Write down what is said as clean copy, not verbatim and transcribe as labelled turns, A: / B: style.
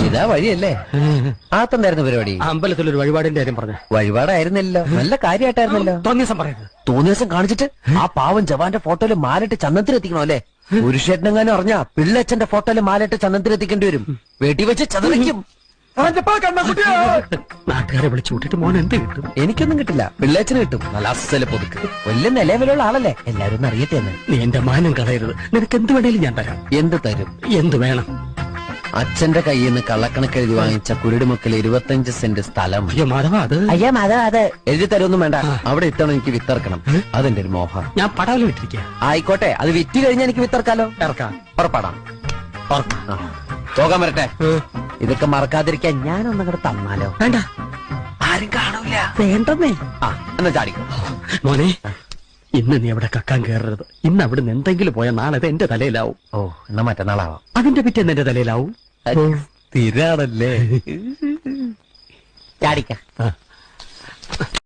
A: ഇതാ വഴിയല്ലേ? ആത്തെന്തായിരുന്നു പരിപാടി?
B: അമ്പലത്തിലൊരു വഴിപാടിന്റെ കാര്യം പറഞ്ഞു.
A: വഴിപാടായിരുന്നല്ലോ, നല്ല കാര്യമായിട്ടായിരുന്നല്ലോ.
B: തോന്നിയസം പറയുന്നത്.
A: തോന്നിയസം കാണിച്ചിട്ട് ആ പാവം ജവാന്റെ ഫോട്ടോയില് മാലിട്ട് ചന്ദനത്തിലെത്തിക്കണോ അല്ലേ? പുരുഷേട്ടനെങ്ങാനും അറിഞ്ഞാ പിള്ളച്ചന്റെ ഫോട്ടോയില് മാലിട്ട് ചന്ദനത്തിലെത്തിക്കേണ്ടി വരും. വീട്ടിൽ വെച്ച് ചതറിക്കും.
B: നാട്ടുകാരെ വിളിച്ചു കൂട്ടിട്ട് മോൻ എന്ത് കിട്ടും?
A: എനിക്കൊന്നും കിട്ടില്ല, പിള്ളേച്ചന് കിട്ടും. നല്ല അസല പൊതുക്ക്, വലിയ നിലവിലുള്ള ആളല്ലേ, എല്ലാരും ഒന്ന് അറിയട്ടെ എന്ന്.
B: നീ എന്റെ മാനം കളയരുത്. നിനക്ക് എന്ത് വേണേലും ഞാൻ തരാം.
A: എന്ത് തരും?
B: എന്ത് വേണം?
A: അച്ഛന്റെ കയ്യിൽ നിന്ന് കള്ളക്കണക്ക് എഴുതി വാങ്ങിച്ച കുരുടിമുക്കിൽ 25 സെന്റ് സ്ഥലം.
B: അയ്യോ മാധവ, അത്
A: അയ്യാ മാധവ, അത് എഴുതി തരുമൊന്നും വേണ്ട. അവിടെ ഇത്തവണ എനിക്ക് വിത്തറക്കണം. അതെന്റെ ഒരു മോഹം.
B: ഞാൻ പടാവില് വിട്ടിരിക്കുക.
A: ആയിക്കോട്ടെ, അത് വിറ്റ് കഴിഞ്ഞാൽ എനിക്ക് വിത്തറക്കാലോ.
B: ഇറക്കാം.
A: പുറപ്പാടാം. പോകാൻ വരട്ടെ. ഇതൊക്കെ മറക്കാതിരിക്കാൻ ഞാനൊന്നും കൂടെ തന്നാലോ?
B: വേണ്ട,
A: ആരും കാണൂല.
B: വേണ്ടെന്നേ.
A: എന്നാ ചാടിക്കോ
B: മോനെ. ഇന്ന് നീ അവിടെ കക്കാൻ കയറരുത്. ഇന്ന് അവിടുന്ന് എന്തെങ്കിലും പോയാൽ നാളെ എന്റെ തലയിലാവും.
A: ഓ, എന്നാ മറ്റന്നാളാവാം.
B: അതിന്റെ പിറ്റേന്ന് എന്റെ തലയിലാവും.
A: സ്ഥിരാണല്ലേ? ചാടിക്ക.